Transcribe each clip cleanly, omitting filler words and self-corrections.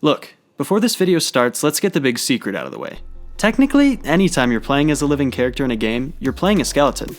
Look, before this video starts, let's get the big secret out of the way. Technically, anytime you're playing as a living character in a game, you're playing a skeleton.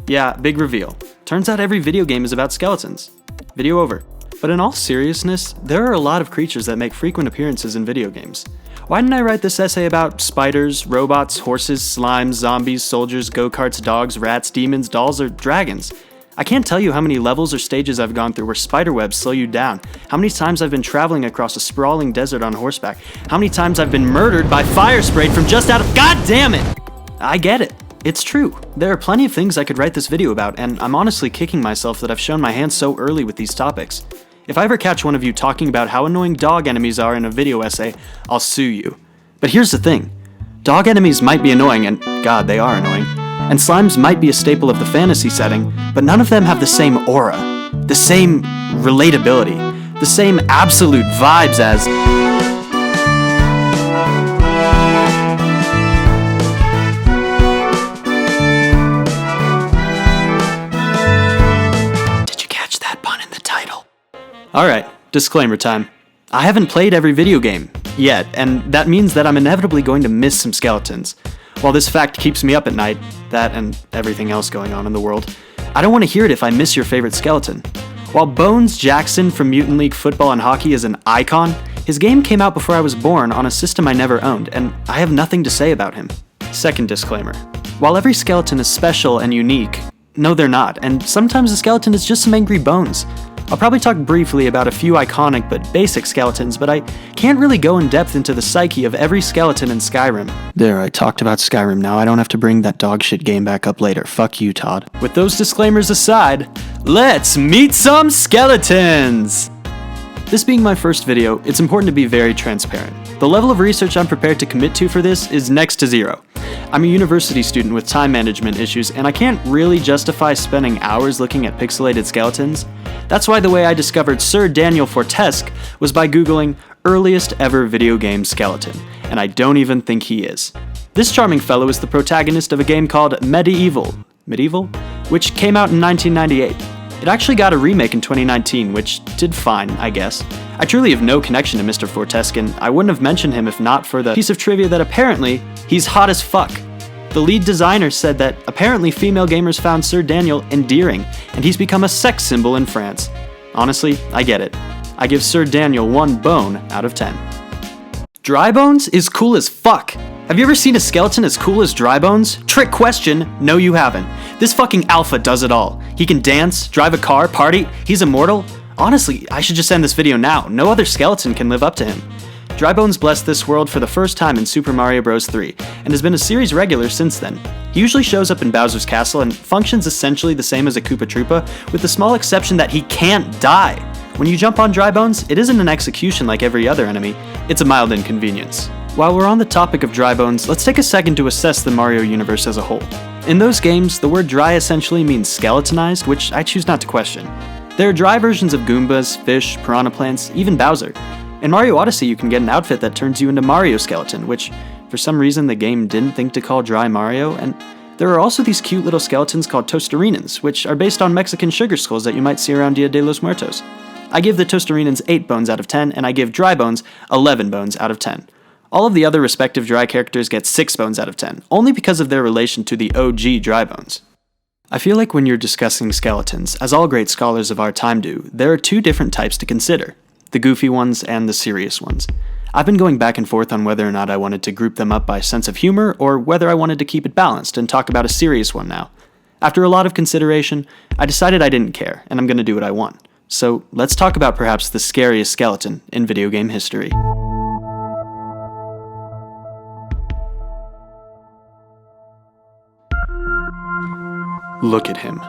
Yeah, big reveal. Turns out every video game is about skeletons. Video over. But in all seriousness, there are a lot of creatures that make frequent appearances in video games. Why didn't I write this essay about spiders, robots, horses, slimes, zombies, soldiers, go-karts, dogs, rats, demons, dolls, or dragons? I can't tell you how many levels or stages I've gone through where spiderwebs slow you down, how many times I've been traveling across a sprawling desert on horseback, how many times I've been murdered by fire sprayed from just out of— God damn it! I get it. It's true. There are plenty of things I could write this video about, and I'm honestly kicking myself that I've shown my hand so early with these topics. If I ever catch one of you talking about how annoying dog enemies are in a video essay, I'll sue you. But here's the thing. Dog enemies might be annoying, and God, they are annoying. And slimes might be a staple of the fantasy setting, but none of them have the same aura, the same relatability, the same absolute vibes as— Did you catch that pun in the title? Alright, disclaimer time. I haven't played every video game yet, and that means that I'm inevitably going to miss some skeletons. While this fact keeps me up at night, that and everything else going on in the world, I don't want to hear it if I miss your favorite skeleton. While Bones Jackson from Mutant League Football and Hockey is an icon, his game came out before I was born on a system I never owned, and I have nothing to say about him. Second disclaimer. While every skeleton is special and unique, no they're not, and sometimes a skeleton is just some angry bones. I'll probably talk briefly about a few iconic but basic skeletons, but I can't really go in depth into the psyche of every skeleton in Skyrim. There, I talked about Skyrim now. I don't have to bring that dogshit game back up later. Fuck you, Todd. With those disclaimers aside, let's meet some skeletons! This being my first video, it's important to be very transparent. The level of research I'm prepared to commit to for this is next to zero. I'm a university student with time management issues, and I can't really justify spending hours looking at pixelated skeletons. That's why the way I discovered Sir Daniel Fortesque was by googling earliest ever video game skeleton, and I don't even think he is. This charming fellow is the protagonist of a game called Medieval, which came out in 1998. It actually got a remake in 2019, which did fine, I guess. I truly have no connection to Mr. Fortesque, and I wouldn't have mentioned him if not for the piece of trivia that apparently he's hot as fuck. The lead designer said that apparently female gamers found Sir Daniel endearing, and he's become a sex symbol in France. Honestly, I get it. I give Sir Daniel 1 bone out of 10. Dry Bones is cool as fuck. Have you ever seen a skeleton as cool as Dry Bones? Trick question, no you haven't. This fucking alpha does it all. He can dance, drive a car, party, he's immortal. Honestly, I should just end this video now. No other skeleton can live up to him. Dry Bones blessed this world for the first time in Super Mario Bros. 3, and has been a series regular since then. He usually shows up in Bowser's Castle and functions essentially the same as a Koopa Troopa, with the small exception that he can't die. When you jump on Dry Bones, it isn't an execution like every other enemy, it's a mild inconvenience. While we're on the topic of Dry Bones, let's take a second to assess the Mario universe as a whole. In those games, the word dry essentially means skeletonized, which I choose not to question. There are dry versions of Goombas, fish, piranha plants, even Bowser. In Mario Odyssey, you can get an outfit that turns you into Mario Skeleton, which, for some reason, the game didn't think to call Dry Mario, and there are also these cute little skeletons called Toastarinas, which are based on Mexican sugar skulls that you might see around Dia de los Muertos. I give the Toastarinas 8 bones out of 10, and I give Dry Bones 11 bones out of 10. All of the other respective Dry characters get 6 bones out of 10, only because of their relation to the OG Dry Bones. I feel like when you're discussing skeletons, as all great scholars of our time do, there are 2 different types to consider. The goofy ones and the serious ones. I've been going back and forth on whether or not I wanted to group them up by sense of humor, or whether I wanted to keep it balanced and talk about a serious one now. After a lot of consideration, I decided I didn't care, and I'm gonna do what I want. So let's talk about perhaps the scariest skeleton in video game history. Look at him.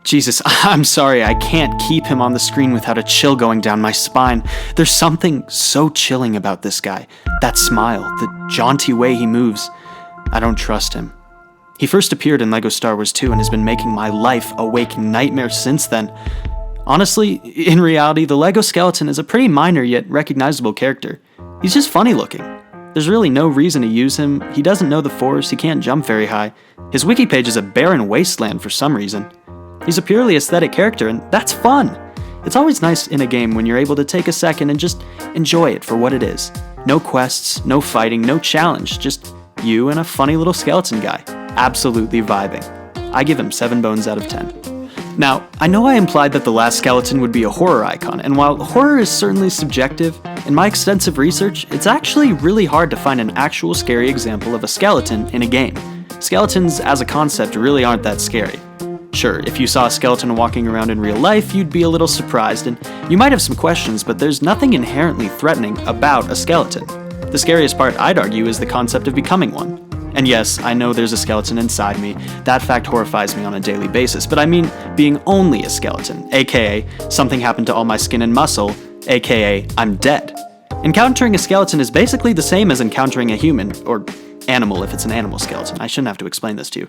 Jesus, I'm sorry, I can't keep him on the screen without a chill going down my spine. There's something so chilling about this guy. That smile, the jaunty way he moves. I don't trust him. He first appeared in LEGO Star Wars 2 and has been making my life a waking nightmare since then. Honestly, in reality, the LEGO skeleton is a pretty minor yet recognizable character. He's just funny looking. There's really no reason to use him. He doesn't know the Force, he can't jump very high. His wiki page is a barren wasteland for some reason. He's a purely aesthetic character, and that's fun. It's always nice in a game when you're able to take a second and just enjoy it for what it is. No quests, no fighting, no challenge, just you and a funny little skeleton guy. Absolutely vibing. I give him 7 bones out of 10. Now, I know I implied that the last skeleton would be a horror icon, and while horror is certainly subjective, in my extensive research, it's actually really hard to find an actual scary example of a skeleton in a game. Skeletons as a concept really aren't that scary. Sure, if you saw a skeleton walking around in real life, you'd be a little surprised, and you might have some questions, but there's nothing inherently threatening about a skeleton. The scariest part, I'd argue, is the concept of becoming one. And yes, I know there's a skeleton inside me. That fact horrifies me on a daily basis, but I mean being only a skeleton, aka something happened to all my skin and muscle, aka I'm dead. Encountering a skeleton is basically the same as encountering a human, or animal if it's an animal skeleton. I shouldn't have to explain this to you.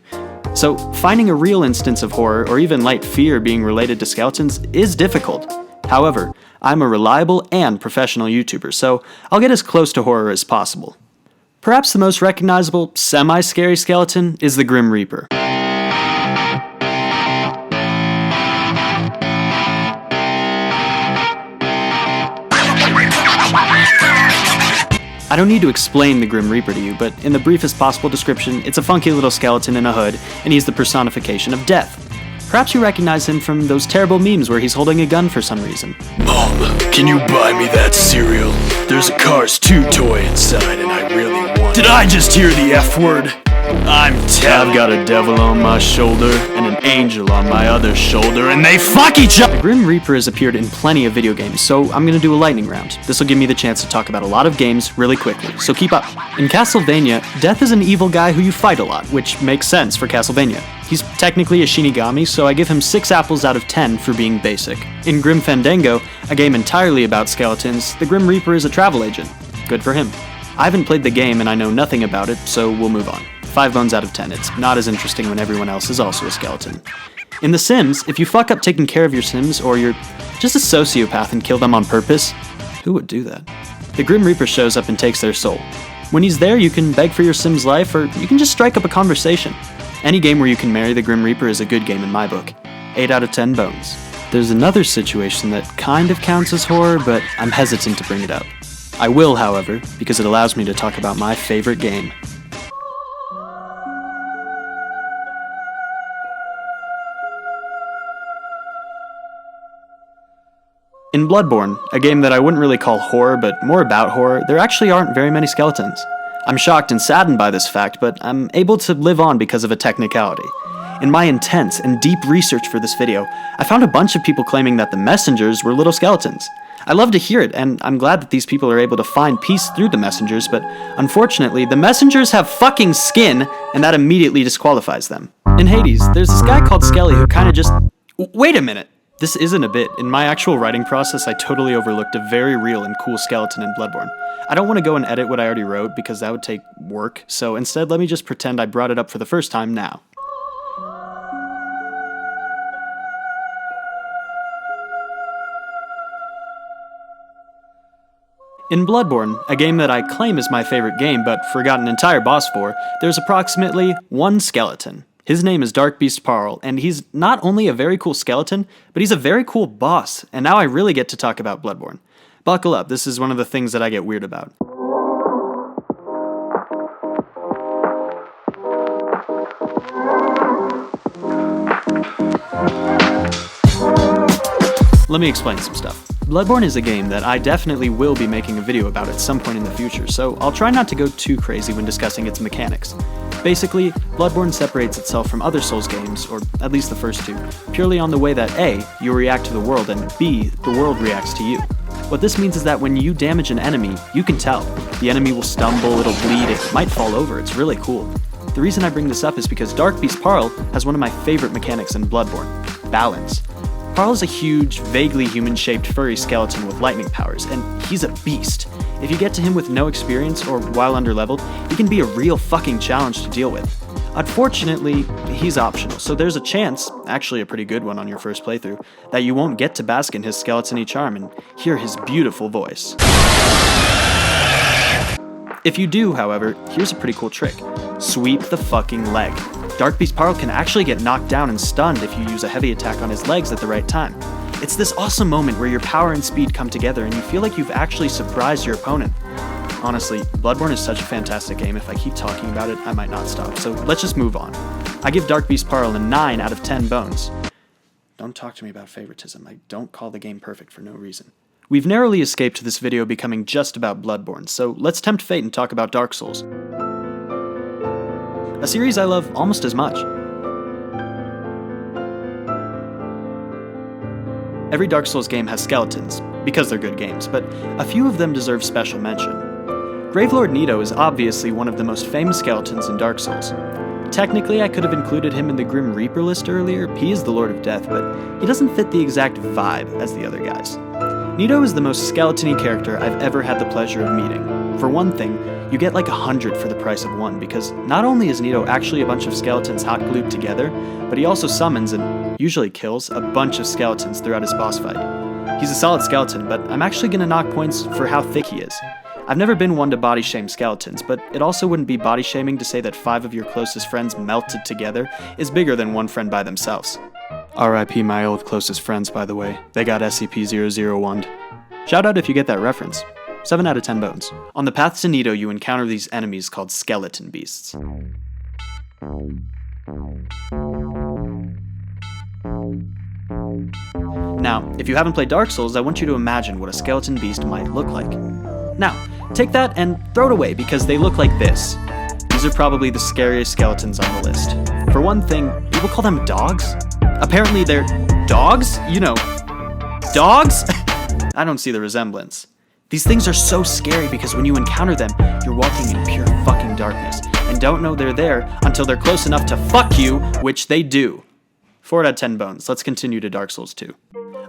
So, finding a real instance of horror or even light fear being related to skeletons is difficult. However, I'm a reliable and professional YouTuber, so I'll get as close to horror as possible. Perhaps the most recognizable, semi-scary skeleton is the Grim Reaper. I don't need to explain the Grim Reaper to you, but in the briefest possible description, it's a funky little skeleton in a hood, and he's the personification of death. Perhaps you recognize him from those terrible memes where he's holding a gun for some reason. Mom, can you buy me that cereal? There's a Cars 2 toy inside and I really want it. Did I just hear the F word? I've got a devil on my shoulder and an angel on my other shoulder, and they fuck each other! The Grim Reaper has appeared in plenty of video games, so I'm gonna do a lightning round. This will give me the chance to talk about a lot of games really quickly, so keep up. In Castlevania, Death is an evil guy who you fight a lot, which makes sense for Castlevania. He's technically a Shinigami, so I give him 6 apples out of 10 for being basic. In Grim Fandango, a game entirely about skeletons, the Grim Reaper is a travel agent. Good for him. I haven't played the game and I know nothing about it, so we'll move on. 5 bones out of 10. It's not as interesting when everyone else is also a skeleton. In The Sims, if you fuck up taking care of your Sims, or you're just a sociopath and kill them on purpose, who would do that? The Grim Reaper shows up and takes their soul. When he's there, you can beg for your Sim's life, or you can just strike up a conversation. Any game where you can marry the Grim Reaper is a good game in my book. 8 out of 10 bones. There's another situation that kind of counts as horror, but I'm hesitant to bring it up. I will, however, because it allows me to talk about my favorite game. In Bloodborne, a game that I wouldn't really call horror, but more about horror, there actually aren't very many skeletons. I'm shocked and saddened by this fact, but I'm able to live on because of a technicality. In my intense and deep research for this video, I found a bunch of people claiming that the messengers were little skeletons. I love to hear it, and I'm glad that these people are able to find peace through the messengers, but unfortunately, the messengers have fucking skin, and that immediately disqualifies them. In Hades, there's this guy called Skelly who kinda just... Wait a minute! This isn't a bit. In my actual writing process, I totally overlooked a very real and cool skeleton in Bloodborne. I don't want to go and edit what I already wrote because that would take work, so instead let me just pretend I brought it up for the first time now. In Bloodborne, a game that I claim is my favorite game but forgot an entire boss for, there's approximately 1 skeleton. His name is Darkbeast Paarl, and he's not only a very cool skeleton, but he's a very cool boss, and now I really get to talk about Bloodborne. Buckle up, this is one of the things that I get weird about. Let me explain some stuff. Bloodborne is a game that I definitely will be making a video about at some point in the future, so I'll try not to go too crazy when discussing its mechanics. Basically, Bloodborne separates itself from other Souls games, or at least the first 2, purely on the way that A, you react to the world, and B, the world reacts to you. What this means is that when you damage an enemy, you can tell. The enemy will stumble, it'll bleed, it might fall over, it's really cool. The reason I bring this up is because Darkbeast Paarl has one of my favorite mechanics in Bloodborne: balance. Paarl is a huge, vaguely human-shaped furry skeleton with lightning powers, and he's a beast. If you get to him with no experience or while underleveled, he can be a real fucking challenge to deal with. Unfortunately, he's optional, so there's a chance, actually a pretty good one on your first playthrough, that you won't get to bask in his skeleton-y charm and hear his beautiful voice. If you do, however, here's a pretty cool trick. Sweep the fucking leg. Darkbeast Paarl can actually get knocked down and stunned if you use a heavy attack on his legs at the right time. It's this awesome moment where your power and speed come together and you feel like you've actually surprised your opponent. Honestly, Bloodborne is such a fantastic game. If I keep talking about it, I might not stop. So let's just move on. I give Darkbeast Paarl a 9 out of 10 bones. Don't talk to me about favoritism. I don't call the game perfect for no reason. We've narrowly escaped this video becoming just about Bloodborne, so let's tempt fate and talk about Dark Souls. A series I love almost as much. Every Dark Souls game has skeletons, because they're good games, but a few of them deserve special mention. Gravelord Nito is obviously one of the most famous skeletons in Dark Souls. Technically, I could have included him in the Grim Reaper list earlier. He is the Lord of Death, but he doesn't fit the exact vibe as the other guys. Nito is the most skeleton-y character I've ever had the pleasure of meeting. For one thing, you get like 100 for the price of one, because not only is Nito actually a bunch of skeletons hot glued together, but he also summons and usually kills a bunch of skeletons throughout his boss fight. He's a solid skeleton, but I'm actually gonna knock points for how thick he is. I've never been one to body shame skeletons, but it also wouldn't be body shaming to say that 5 of your closest friends melted together is bigger than one friend by themselves. RIP my old closest friends, by the way. They got SCP-001'd. Shout out if you get that reference. 7 out of 10 bones. On the path to Nito, you encounter these enemies called skeleton beasts. Now, if you haven't played Dark Souls, I want you to imagine what a skeleton beast might look like. Now, take that and throw it away because they look like this. These are probably the scariest skeletons on the list. For one thing, people call them dogs? Apparently they're dogs? You know, dogs? I don't see the resemblance. These things are so scary because when you encounter them, you're walking in pure fucking darkness and don't know they're there until they're close enough to fuck you, which they do. 4 out of 10 bones. Let's continue to Dark Souls 2.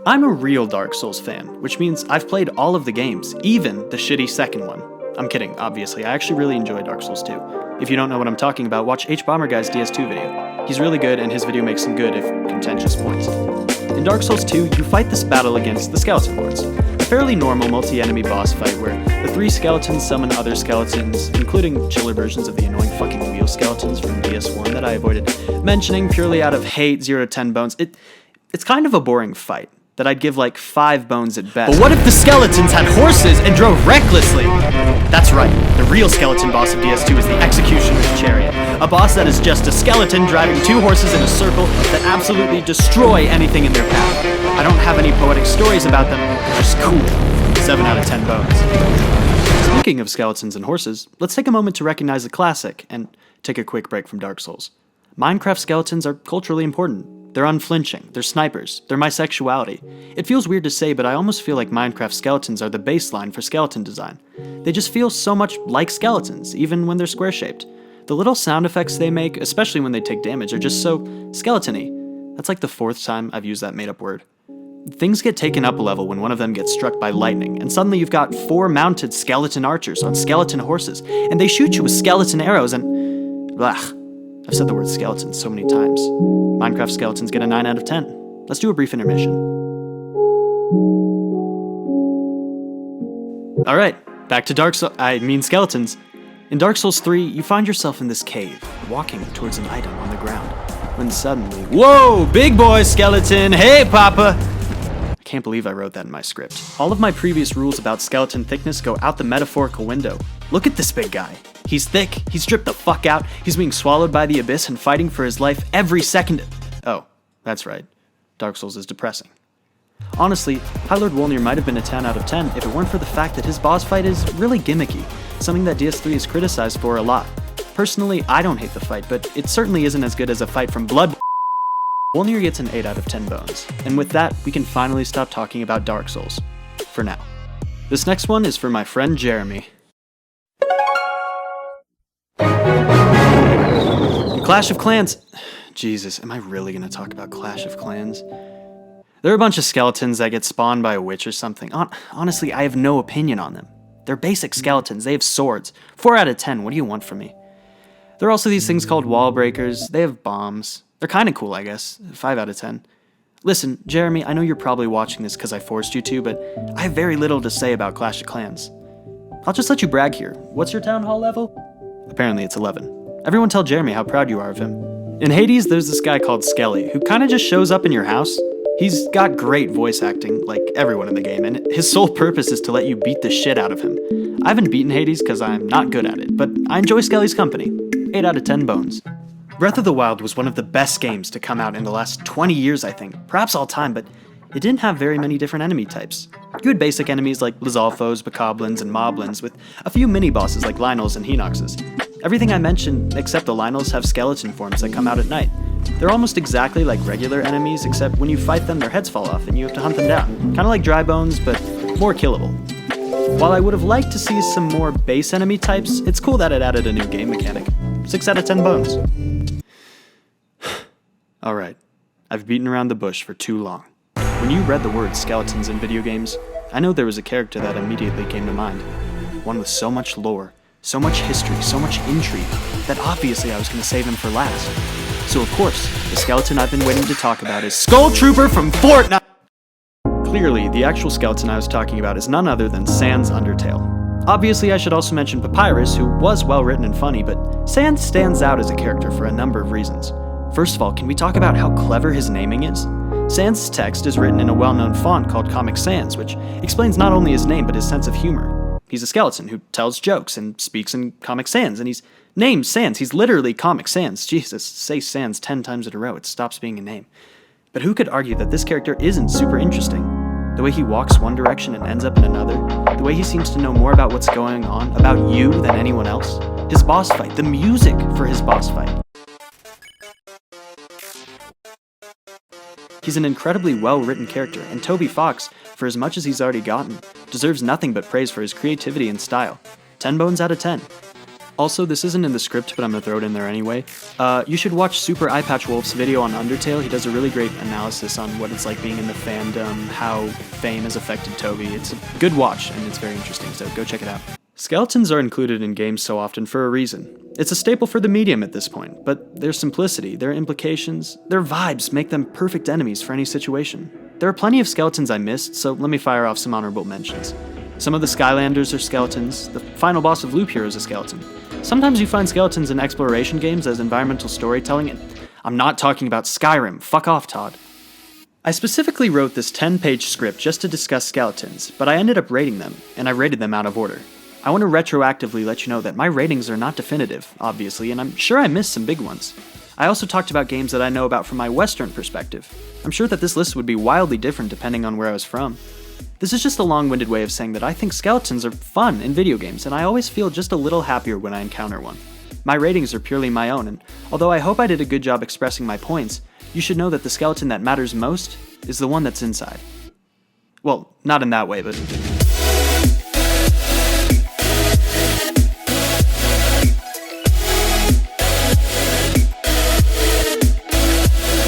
I'm a real Dark Souls fan, which means I've played all of the games, even the shitty second one. I'm kidding, obviously. I actually really enjoy Dark Souls 2. If you don't know what I'm talking about, watch H-Bomber-Guy's DS2 video. He's really good, and his video makes some good, if contentious, points. In Dark Souls 2, you fight this battle against the Skeleton Lords. A fairly normal multi-enemy boss fight where the 3 skeletons summon other skeletons, including chiller versions of the annoying fucking wheel skeletons from DS1 that I avoided mentioning purely out of hate. 0 to 10 bones. It's kind of a boring fight that I'd give like 5 bones at best. But what if the skeletons had horses and drove recklessly? That's right, the real skeleton boss of DS2 is the Executioner's Chariot, a boss that is just a skeleton driving 2 horses in a circle that absolutely destroy anything in their path. I don't have any poetic stories about them, they're just cool. 7 out of 10 bones. Speaking of skeletons and horses, let's take a moment to recognize a classic and take a quick break from Dark Souls. Minecraft skeletons are culturally important. They're unflinching, they're snipers, they're my sexuality. It feels weird to say, but I almost feel like Minecraft skeletons are the baseline for skeleton design. They just feel so much like skeletons, even when they're square-shaped. The little sound effects they make, especially when they take damage, are just so skeleton-y. That's like the 4th time I've used that made-up word. Things get taken up a level when one of them gets struck by lightning, and suddenly you've got 4 mounted skeleton archers on skeleton horses, and they shoot you with skeleton arrows and... blah. I've said the word skeleton so many times. Minecraft skeletons get a 9 out of 10. Let's do a brief intermission. Alright, back to skeletons. In Dark Souls 3, you find yourself in this cave, walking towards an item on the ground, when suddenly, whoa, big boy skeleton, hey papa! I can't believe I wrote that in my script. All of my previous rules about skeleton thickness go out the metaphorical window. Look at this big guy. He's thick, he's stripped the fuck out, he's being swallowed by the abyss and fighting for his life every second. Oh, that's right. Dark Souls is depressing. Honestly, High Lord Wolnir might have been a 10 out of 10 if it weren't for the fact that his boss fight is really gimmicky, something that DS3 is criticized for a lot. Personally, I don't hate the fight, but it certainly isn't as good as a fight from Bloodborne. Wolnir gets an 8 out of 10 bones, and with that, we can finally stop talking about Dark Souls. For now. This next one is for my friend Jeremy. Clash of Clans. Jesus, am I really gonna talk about Clash of Clans? They're a bunch of skeletons that get spawned by a witch or something. Honestly, I have no opinion on them. They're basic skeletons, they have swords. 4 out of 10, what do you want from me? There are also these things called wall breakers, they have bombs. They're kinda cool, I guess. 5 out of 10. Listen, Jeremy, I know you're probably watching this because I forced you to, but I have very little to say about Clash of Clans. I'll just let you brag here. What's your town hall level? Apparently it's 11. Everyone tell Jeremy how proud you are of him. In Hades, there's this guy called Skelly, who kinda just shows up in your house. He's got great voice acting, like everyone in the game, and his sole purpose is to let you beat the shit out of him. I haven't beaten Hades because I'm not good at it, but I enjoy Skelly's company. 8 out of 10 bones. Breath of the Wild was one of the best games to come out in the last 20 years, I think, perhaps all time, but it didn't have very many different enemy types. You had basic enemies like Lizalfos, Bokoblins, and Moblins, with a few mini-bosses like Lynels and Hinoxes. Everything I mentioned, except the Lynels, have skeleton forms that come out at night. They're almost exactly like regular enemies, except when you fight them, their heads fall off and you have to hunt them down. Kinda like dry bones, but more killable. While I would have liked to see some more base enemy types, it's cool that it added a new game mechanic. 6 out of 10 bones. Alright, I've beaten around the bush for too long. When you read the word skeletons in video games, I know there was a character that immediately came to mind. One with so much lore, so much history, so much intrigue, that obviously I was going to save him for last. So of course, the skeleton I've been waiting to talk about is Skull Trooper from Fortnite! Clearly, the actual skeleton I was talking about is none other than Sans Undertale. Obviously, I should also mention Papyrus, who was well written and funny, but Sans stands out as a character for a number of reasons. First of all, can we talk about how clever his naming is? Sans' text is written in a well-known font called Comic Sans, which explains not only his name but his sense of humor. He's a skeleton who tells jokes and speaks in Comic Sans, and he's named Sans. He's literally Comic Sans. Jesus, say Sans 10 times in a row, it stops being a name. But who could argue that this character isn't super interesting? The way he walks one direction and ends up in another, the way he seems to know more about what's going on, about you, than anyone else. His boss fight, the music for his boss fight. He's an incredibly well-written character, and Toby Fox, for as much as he's already gotten, deserves nothing but praise for his creativity and style. 10 bones out of 10. Also, this isn't in the script, but I'm gonna throw it in there anyway. You should watch Super Eyepatch Wolf's video on Undertale. He does a really great analysis on what it's like being in the fandom, how fame has affected Toby. It's a good watch, and it's very interesting, so go check it out. Skeletons are included in games so often for a reason. It's a staple for the medium at this point, but their simplicity, their implications, their vibes make them perfect enemies for any situation. There are plenty of skeletons I missed, so let me fire off some honorable mentions. Some of the Skylanders are skeletons, the final boss of Loop Hero is a skeleton. Sometimes you find skeletons in exploration games as environmental storytelling, and I'm not talking about Skyrim, fuck off, Todd. I specifically wrote this 10-page script just to discuss skeletons, but I ended up rating them, and I rated them out of order. I want to retroactively let you know that my ratings are not definitive, obviously, and I'm sure I missed some big ones. I also talked about games that I know about from my Western perspective. I'm sure that this list would be wildly different depending on where I was from. This is just a long-winded way of saying that I think skeletons are fun in video games, and I always feel just a little happier when I encounter one. My ratings are purely my own, and although I hope I did a good job expressing my points, you should know that the skeleton that matters most is the one that's inside. Well, not in that way, but